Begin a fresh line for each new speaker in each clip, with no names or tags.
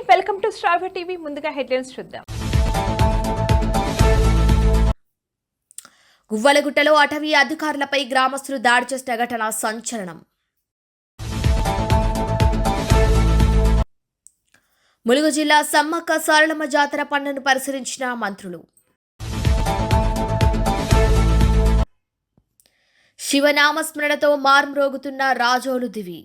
Welcome to star TV. ముందుగా headlines చూద్దాం.
గువ్వలగుట్టలో అటవీ అధికారులపై గ్రామస్తులు దాడి చేసిన ఘటన సంచలనం. ములుగు జిల్లా సమ్మక్క సారలమ్మ జాతర పనులను పరిశీలించిన మంత్రులు. శివనామస్మరణతో మార్మ్రోగుతున్న రాజోలు దివి.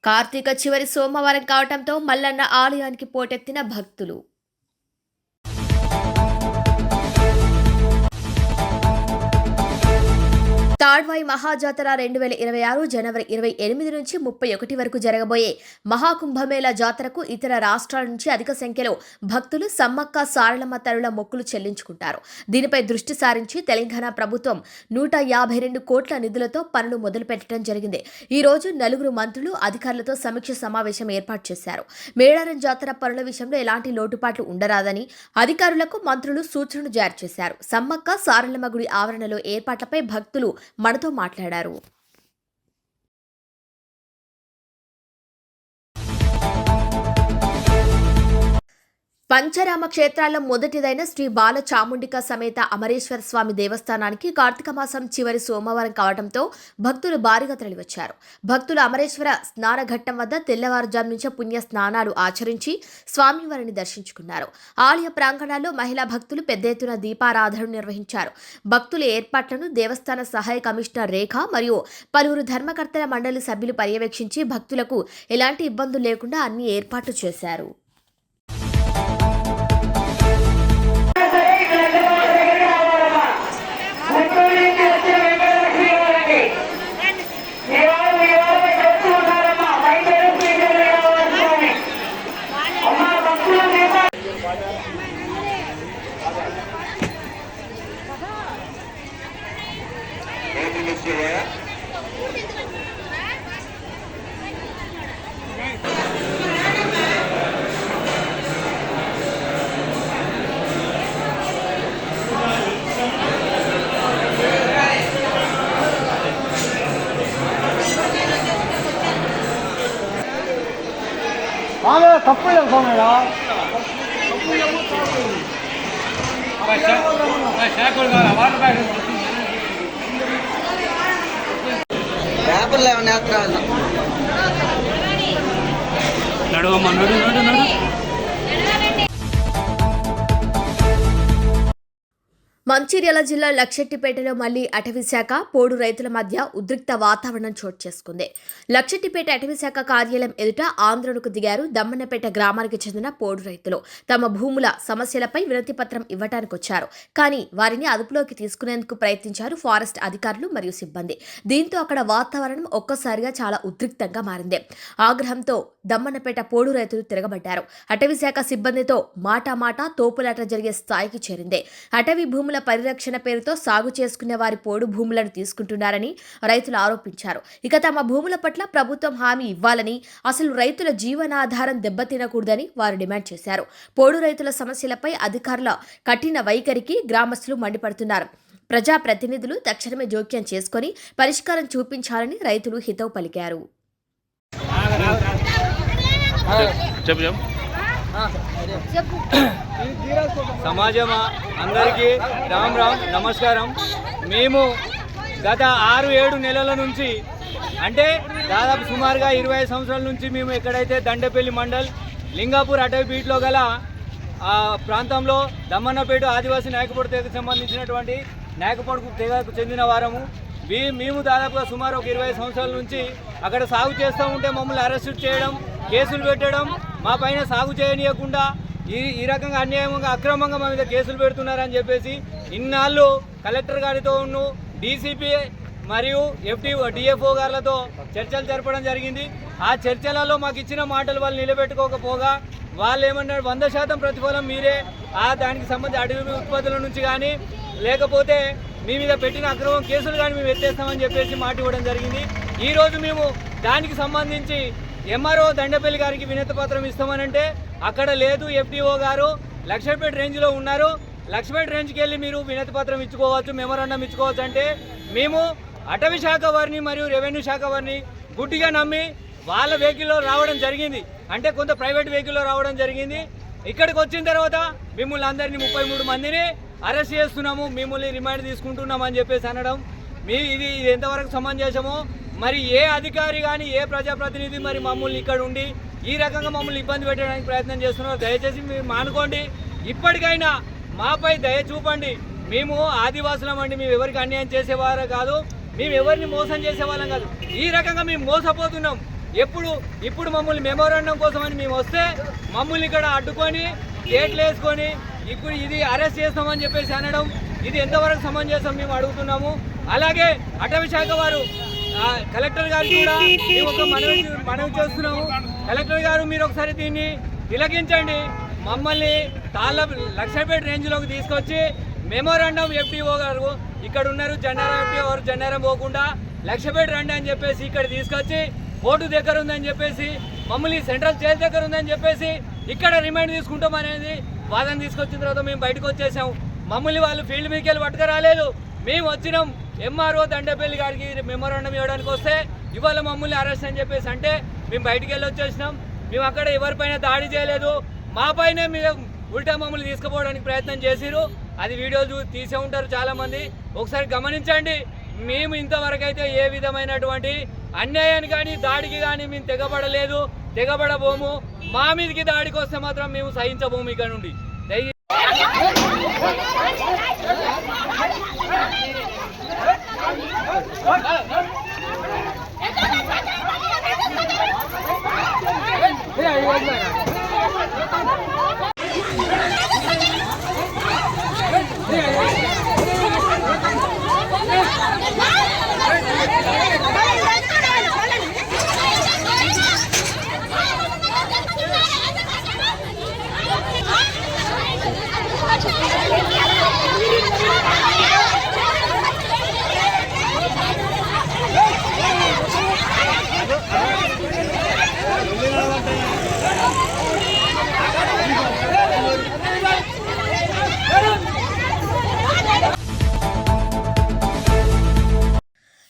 కార్తీక చివరి సోమవారం కావటంతో మల్లన్న ఆలయానికి పోటెత్తిన భక్తులు. తాడ్వాయి మహాజాతర 2026 జనవరి 28 నుంచి 31 వరకు జరగబోయే మహాకుంభమేళా జాతరకు ఇతర రాష్ట్రాల నుంచి అధిక సంఖ్యలో భక్తులు సమ్మక్క సారలమ్మ తల్లుల మొక్కులు చెల్లించుకుంటారు. దీనిపై దృష్టి సారించి తెలంగాణ ప్రభుత్వం 152 కోట్ల నిధులతో పనులు మొదలుపెట్టడం జరిగింది. ఈ రోజు నలుగురు మంత్రులు అధికారులతో సమీక్ష సమావేశం ఏర్పాటు చేశారు. మేడారం జాతర పనుల విషయంలో ఎలాంటి లోటుపాట్లు ఉండరాదని అధికారులకు మంత్రులు సూచనలు జారీ చేశారు. సమ్మక్క సారలమ్మ గుడి ఆవరణలో ఏర్పాట్లపై భక్తులు మనతో మాట్లాడారు. పంచరామ క్షేత్రాల్లో మొదటిదైన శ్రీ బాల చాముండిక సమేత అమరేశ్వర స్వామి దేవస్థానానికి కార్తీక మాసం చివరి సోమవారం కావడంతో భక్తులు భారీగా తరలివచ్చారు. భక్తులు అమరేశ్వర స్నానఘట్టం వద్ద తెల్లవారుజాము నుంచి పుణ్య స్నానాలు ఆచరించి స్వామివారిని దర్శించుకున్నారు. ఆలయ ప్రాంగణాల్లో మహిళా భక్తులు పెద్ద ఎత్తున దీపారాధనలు నిర్వహించారు. భక్తుల ఏర్పాట్లను దేవస్థాన సహాయ కమిషనర్ రేఖ మరియు పలువురు ధర్మకర్తల మండలి సభ్యులు పర్యవేక్షించి భక్తులకు ఎలాంటి ఇబ్బందులు లేకుండా అన్ని ఏర్పాట్లు చేశారు.
తప్పులేదు సోమయ్య పేపర్లు ఏమన్నా నడువమ్మా నడు నడు నడు.
మంచిర్యాల జిల్లా లక్షెట్టిపేటలో మళ్లీ అటవీశాఖ పోడు రైతుల మధ్య ఉద్రిక్త వాతావరణం చోటు చేసుకుంది. లక్షెట్టిపేట అటవీశాఖ కార్యాలయం ఎదుట ఆందోళనకు దిగారు దమ్మన్నపేట గ్రామానికి చెందిన పోడు రైతులు. తమ భూముల సమస్యలపై వినతి పత్రం ఇవ్వటానికి వచ్చారు. కానీ వారిని అదుపులోకి తీసుకునేందుకు ప్రయత్నించారు ఫారెస్ట్ అధికారులు మరియు సిబ్బంది. దీంతో అక్కడ వాతావరణం ఒక్కసారిగా చాలా ఉద్రిక్తంగా మారింది. ఆగ్రహంతో దమ్మన్నపేట పోడు రైతులు తిరగబడ్డారు. అటవీశాఖ సిబ్బందితో మాటామాటా తోపులాట జరిగే స్థాయికి చేరింది. అటవీ భూముల పరిరక్షణ పేరుతో సాగు చేసుకునే వారి పోడు భూములను తీసుకుంటున్నారని రైతులు ఆరోపించారు. ఇక తమ భూముల పట్ల ప్రభుత్వం హామీ ఇవ్వాలని, అసలు రైతుల జీవనాధారం దెబ్బతినకూడదని వారు డిమాండ్ చేశారు. పోడు రైతుల సమస్యలపై అధికారుల కఠిన వైఖరికి గ్రామస్తులు మండిపడుతున్నారు. ప్రజాప్రతినిధులు తక్షణమే జోక్యం చేసుకుని పరిష్కారం చూపించాలని రైతులు హితవు పలికారు.
సమాజమా అందరికీ రామ్ రామ్ నమస్కారం. మేము గత 6-7 నెలల నుంచి అంటే దాదాపు సుమారుగా 20 సంవత్సరాల నుంచి మేము ఎక్కడైతే దండపల్లి మండల్ లింగాపూర్ అటవీ బీట్లో గల ఆ ప్రాంతంలో దమ్మన్నపేట ఆదివాసీ నాయకపొడ తెగకు సంబంధించినటువంటి నాయకపొడకు తెగకు చెందిన వారము. మేము దాదాపుగా సుమారు ఒక 20 సంవత్సరాల నుంచి అక్కడ సాగు చేస్తూ ఉంటే మమ్మల్ని అరెస్ట్ చేయడం, కేసులు పెట్టడం, మా పైన సాగు చేయనీయకుండా ఈ రకంగా అన్యాయంగా అక్రమంగా మా మీద కేసులు పెడుతున్నారని చెప్పేసి ఇన్నాళ్ళు కలెక్టర్ గారితో డీసీపీ మరియు డిఎఫ్ఓ గారులతో చర్చలు జరపడం జరిగింది. ఆ చర్చలలో మాకు ఇచ్చిన మాటలు వాళ్ళు నిలబెట్టుకోకపోగా వాళ్ళు ఏమన్నారు, 100% ప్రతిఫలం మీరే దానికి సంబంధించి అడవి ఉత్పత్తుల నుంచి కానీ లేకపోతే మీ మీద పెట్టిన అక్రమం కేసులు కానీ మేము ఎత్తేస్తామని చెప్పేసి మాట ఇవ్వడం జరిగింది. ఈరోజు మేము దానికి సంబంధించి ఎంఆర్ఓ దండపల్లి గారికి వినతి పత్రం ఇస్తామనంటే అక్కడ లేదు. ఎఫ్డిఓ గారు లక్షపేట రేంజ్లో ఉన్నారు. లక్షపేట రేంజ్కి వెళ్ళి మీరు వినతి పత్రం ఇచ్చుకోవచ్చు, మెమోరాండం ఇచ్చుకోవచ్చు అంటే మేము అటవీ శాఖ వారిని మరియు రెవెన్యూ శాఖ వారిని గుడ్డిగా నమ్మి వాళ్ళ వెహికల్లో రావడం జరిగింది, అంటే కొంత ప్రైవేట్ వెహికల్లో రావడం జరిగింది. ఇక్కడికి వచ్చిన తర్వాత మిమ్మల్ని అందరినీ 33 మందిని అరెస్ట్ చేస్తున్నాము, మిమ్మల్ని రిమాండ్ తీసుకుంటున్నాం అని చెప్పేసి అనడం ఇది ఎంతవరకు సమంజసమో. మరి ఏ అధికారి కానీ ఏ ప్రజాప్రతినిధి మరి మమ్మల్ని ఇక్కడ ఉండి ఈ రకంగా మమ్మల్ని ఇబ్బంది పెట్టడానికి ప్రయత్నం చేస్తున్నారు. దయచేసి మీరు మానుకోండి, ఇప్పటికైనా మాపై దయ చూపండి. మేము ఆదివాసులం అండి, మేము ఎవరికి అన్యాయం చేసేవారు కాదు, మేము ఎవరిని మోసం చేసేవాళ్ళం కాదు. ఈ రకంగా మేము మోసపోతున్నాం. ఇప్పుడు మమ్మల్ని మెమోరాండం కోసం అని మేము వస్తే మమ్మల్ని ఇక్కడ అడ్డుకొని గేట్లు వేసుకొని ఇప్పుడు ఇది అరెస్ట్ చేస్తామని చెప్పేసి అనడం ఇది ఎంతవరకు సమంజసం మేము అడుగుతున్నాము. అలాగే అటవీ శాఖ వారు కలెక్టర్ గారు కూడా మేము ఒక మనవి చేస్తున్నాము. కలెక్టర్ గారు మీరు ఒకసారి దీన్ని తిలకించండి, మమ్మల్ని లక్షపేట రేంజ్లోకి తీసుకొచ్చి మెమోరాండం FDO గారు ఇక్కడ ఉన్నారు, జెండారం FDO గారు జెండారం పోకుండా లక్షపేట రండి అని చెప్పేసి ఇక్కడ తీసుకొచ్చి కోర్టు దగ్గర ఉందని చెప్పేసి మమ్మల్ని సెంట్రల్ జైలు దగ్గర ఉందని చెప్పేసి ఇక్కడ రిమైండ్ తీసుకుంటాం అనేది వాదన తీసుకొచ్చిన తర్వాత మేము బయటకు వచ్చేసాం. మమ్మల్ని వాళ్ళు ఫీల్డ్ మీదకి వెళ్ళి పట్టుకు రాలేదు, మేము వచ్చినాం. MRO దండపల్లి గారికి మెమోరాండం ఇవ్వడానికి వస్తే ఇవాళ మమ్మల్ని అరెస్ట్ అని చెప్పేసి అంటే మేము బయటికి వెళ్ళి వచ్చేసినాం. మేము అక్కడ ఎవరిపైన దాడి చేయలేదు, మా పైనే మీరు ఉల్టా మమ్మల్ని తీసుకుపోవడానికి ప్రయత్నం చేసిరు. అది వీడియోలు తీసే ఉంటారు చాలామంది, ఒకసారి గమనించండి. మేము ఇంతవరకు అయితే ఏ విధమైనటువంటి అన్యాయాన్ని కానీ దాడికి కానీ మేము తెగబడలేదు, తెగబడబోము. మా మీదకి దాడికి వస్తే మాత్రం మేము సహించబోము ఇక్కడ నుండి.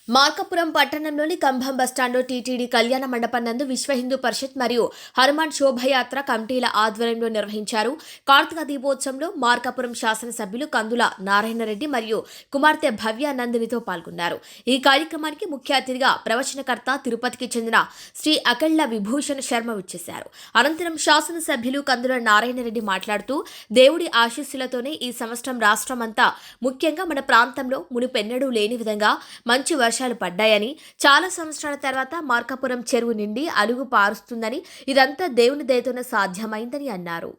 మార్కాపురం పట్టణంలోని కంభం బస్టాండ్లో టీటీడీ కళ్యాణ మండపం నందు విశ్వ హిందూ పరిషత్ మరియు హనుమాన్ శోభయాత్ర కమిటీల ఆధ్వర్యంలో నిర్వహించారు. కార్తీక దీపోత్సవంలో మార్కాపురం శాసనసభ్యులు కందుల నారాయణరెడ్డి మరియు కుమార్తె భవ్య నందినితో పాల్గొన్నారు. ఈ కార్యక్రమానికి ముఖ్య అతిథిగా ప్రవచనకర్త తిరుపతికి చెందిన శ్రీ అకళ్ల విభూషణ్ శర్మ వచ్చేశారు. అనంతరం శాసనసభ్యులు కందుల నారాయణరెడ్డి మాట్లాడుతూ దేవుడి ఆశీస్సులతోనే ఈ సంవత్సరం రాష్ట్రమంతా ముఖ్యంగా మన ప్రాంతంలో మునుపెన్నడూ లేని విధంగా మంచి వర్షాలు పడ్డాయని, చాలా సంవత్సరాల తర్వాత మార్కాపురం చెరువు నిండి అలుగు పారుస్తుందని, ఇదంతా దేవుని దయతోనే సాధ్యమైందని అన్నారు.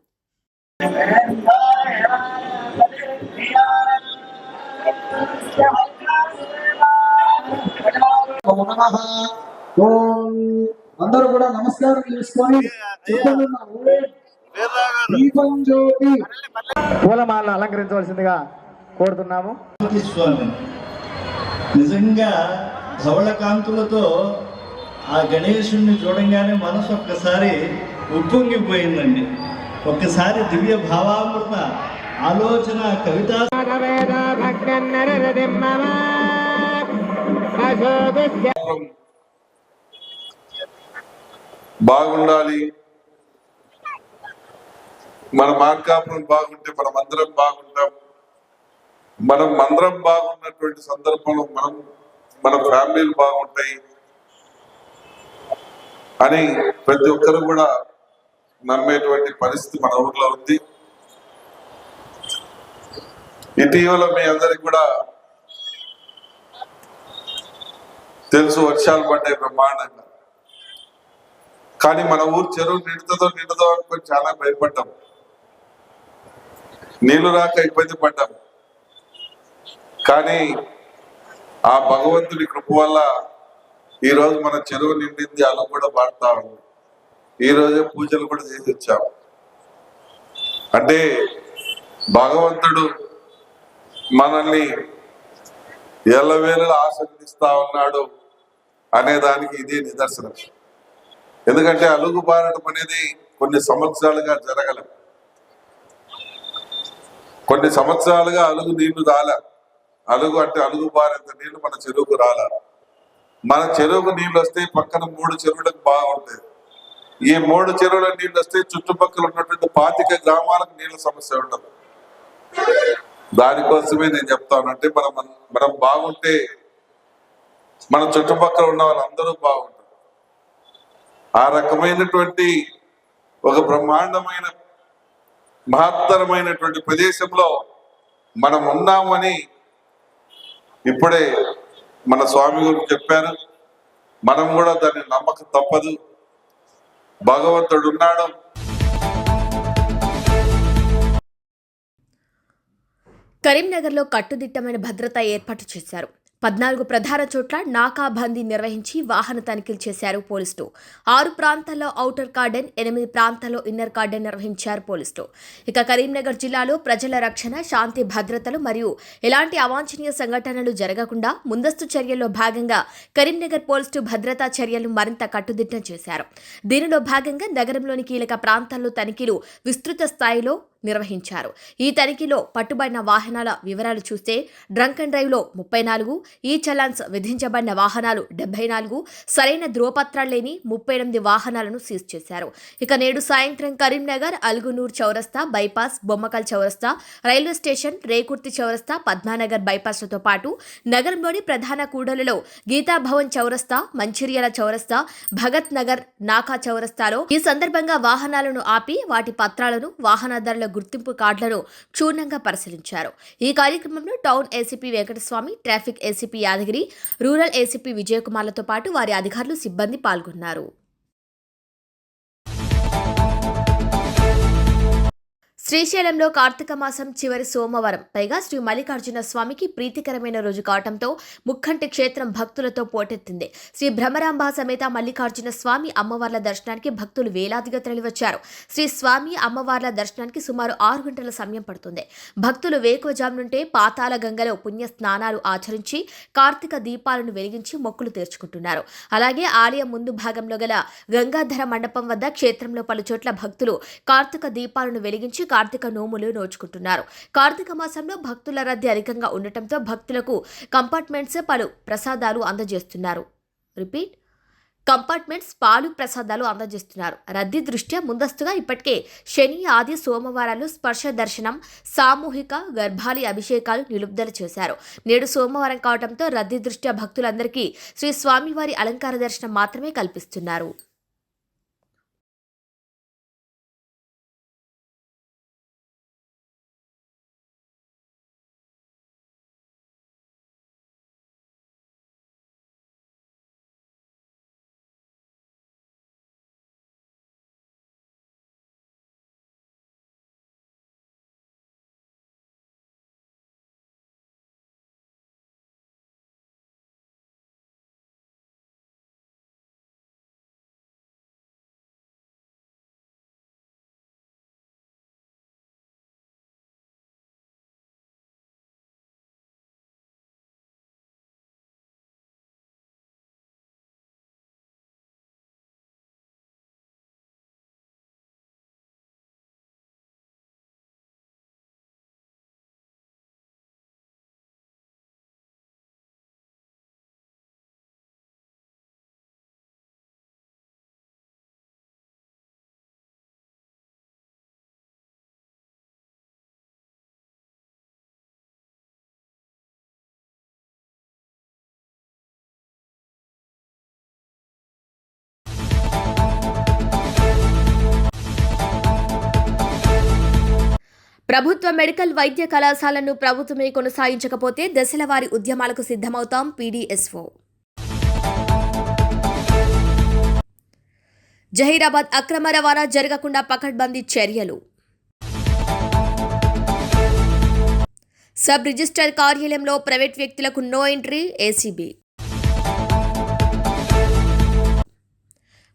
అందరూ కూడా నమస్కారం చేసుకొని పూలమాలను అలంకరించవలసిందిగా కోరుతున్నాము.
నిజంగా ధవళ కాంతులతో ఆ గణేశుణ్ణి చూడంగానే మనసు ఒక్కసారి ఉప్పొంగిపోయిందండి. ఒక్కసారి దివ్య భావామృత ఆలోచన కవిత
బాగుండాలి, మన మార్కాపురం బాగుంటే మనం అందరం బాగుంటాం. మనం అందరం బాగున్నటువంటి సందర్భంలో మన ఫ్యామిలీలు బాగుంటాయి అని ప్రతి ఒక్కరు కూడా నమ్మేటువంటి పరిస్థితి మన ఊర్లో ఉంది. ఇటీవల మీ అందరికి కూడా తెలుసు, వర్షాలు పడ్డాయి బ్రహ్మాండంగా. కానీ మన ఊరు చెరువు నిండుతుందో అనుకొని చాలా భయపడ్డాం, నీళ్లు రాక ఇబ్బంది పడ్డాం. కానీ ఆ భగవంతుడి కృప వల్ల ఈరోజు మన చెరువు నిండింది, అలా కూడా పాడుతా ఉంది. ఈ రోజే పూజలు కూడా చేసి వచ్చాం. అంటే భగవంతుడు మనల్ని ఎల్లవేళలా ఆశీర్వదిస్తా ఉన్నాడు అనేదానికి ఇదే నిదర్శనం. ఎందుకంటే అలుగు బారడం అనేది కొన్ని సంవత్సరాలుగా జరగల, కొన్ని సంవత్సరాలుగా అలుగు నీళ్లు రాల. అలుగు అంటే అలుగు బారేంత నీళ్లు మన చెరువుకు రాల. మన చెరువుకు నీళ్ళు వస్తే పక్కన 3 చెరువులకు బాగుంటాయి. ఈ 3 చెరువుల నీళ్ళు వస్తే చుట్టుపక్కల ఉన్నటువంటి 25 గ్రామాలకు నీళ్ళ సమస్య ఉండదు. దానికోసమే నేను చెప్తానంటే మనం బాగుంటే మన చుట్టుపక్కల ఉన్న వాళ్ళందరూ బాగుంటారు. ఆ రకమైనటువంటి ఒక బ్రహ్మాండమైన మహత్తరమైనటువంటి ప్రదేశంలో మనం ఉన్నామని ఇప్పుడే మన స్వామి గారు చెప్పారు. మనం కూడా దాన్ని నమ్మకం తప్పదు. భగవంతుడు ఉన్నాడు.
కరీంనగర్లో కట్టుదిట్టమైన భద్రత ఏర్పాటు చేశారు. 14 ప్రధాన చోట్ల నాకాబందీ నిర్వహించి వాహన తనిఖీలు చేశారు పోలీసులు. 6 ప్రాంతాల్లో ఔటర్ కార్డెన్, 8 ప్రాంతాల్లో ఇన్నర్ కార్డెన్ నిర్వహించారు పోలీసులు. ఇక కరీంనగర్ జిల్లాలో ప్రజల రక్షణ, శాంతి భద్రతలు మరియు ఎలాంటి అవాంఛనీయ సంఘటనలు జరగకుండా ముందస్తు చర్యల్లో భాగంగా కరీంనగర్ పోలీసులు భద్రతా చర్యలు మరింత కట్టుదిట్టం చేశారు. దీనిలో భాగంగా నగరంలోని కీలక ప్రాంతాల్లో తనిఖీలు విస్తృత స్థాయిలో నిర్వహించారు. ఈ తనిఖీలో పట్టుబడిన వాహనాల వివరాలు చూస్తే డ్రంక్ అండ్ డ్రైవ్లో 34, ఈ చలాన్స్ విధించబడిన వాహనాలు 74, సరైన ధ్రువపత్రాలు లేని 38 వాహనాలను సీజ్ చేశారు. ఇక నేడు సాయంత్రం కరీంనగర్ అల్గునూర్ చౌరస్తా, బైపాస్, బొమ్మకల్ చౌరస్తా, రైల్వే స్టేషన్, రేకుర్తి చౌరస్తా, పద్మానగర్ బైపాస్లతో పాటు నగరంలోని ప్రధాన కూడళ్లలో గీతాభవన్ చౌరస్తా, మంచిర్యాల చౌరస్తా, భగత్ నగర్, నాకా చౌరస్తాలో ఈ సందర్భంగా వాహనాలను ఆపి వాటి పత్రాలను, వాహనదారుల గుర్తింపు కార్డులను క్షుణ్ణంగా పరిశీలించారు. ఈ కార్యక్రమంలో town ACP Venkataswamy, traffic ACP Yadagiri, rural ACP విజయకుమార్లతో పాటు వారి అధికారులు, సిబ్బంది పాల్గొన్నారు. శ్రీశైలంలో కార్తీక మాసం చివరి సోమవారం, పైగా శ్రీ మల్లికార్జున స్వామికి ప్రీతికరమైన రోజు కావడంతో ముక్కంటి క్షేత్రం భక్తులతో పోటెత్తింది. శ్రీ భ్రమరాంబ సమేత మల్లికార్జున స్వామి అమ్మవార్ల దర్శనానికి భక్తులు వేలాదిగా తరలివచ్చారు. శ్రీ స్వామి అమ్మవార్ల దర్శనానికి సుమారు 6 గంటల సమయం పడుతుంది. భక్తులు వేకువజాము నుండే పాతాళ గంగలో పుణ్య స్నానాలు ఆచరించి కార్తీక దీపాలను వెలిగించి మొక్కులు తీర్చుకుంటున్నారు. అలాగే ఆలయం ముందు భాగంలో గల గంగాధర మండపం వద్ద క్షేత్రంలో పలుచోట్ల భక్తులు కార్తీక దీపాలను వెలిగించి కార్తీక నోములు నోచుకుంటున్నారు. కార్తీక మాసంలో భక్తుల రద్దీ అధికంగా ఉండటంతో భక్తులకు కంపార్ట్మెంట్స్ పాలు ప్రసాదాలు అందజేస్తున్నారు. రద్దీ దృష్ట్యా ముందస్తుగా ఇప్పటికే శని, ఆది, సోమవారాలు స్పర్శ దర్శనం, సామూహిక గర్భాలి అభిషేకాలు నిలుపుదల చేశారు. నేడు సోమవారం కావడంతో రద్దీ దృష్ట్యా భక్తులందరికీ శ్రీ స్వామివారి అలంకార దర్శనం మాత్రమే కల్పిస్తున్నారు. ప్రభుత్వ మెడికల్ వైద్య కళాశాలను ప్రభుత్వమే కొనసాగించకపోతే దశలవారీ ఉద్యమాలకు సిద్ధమవుతాం. పీడీఎస్ఓ. జహీరాబాద్ అక్రమ రవాణా జరగకుండా పకడ్బందీ చర్యలు. సబ్ రిజిస్టర్ కార్యాలయంలో ప్రైవేట్ వ్యక్తులకు నో ఎంట్రీ, ఏసీబీ.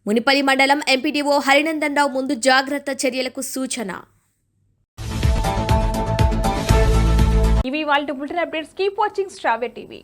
మునిపల్లి మండలం ఎంపీడీఓ హరినందన్ రావు ముందు జాగ్రత్త చర్యలకు సూచన.
ఇవి వాళ్ళ బులెటిన్ అప్డేట్స్. కీప్ వాచింగ్ శ్రావ్య టీవీ.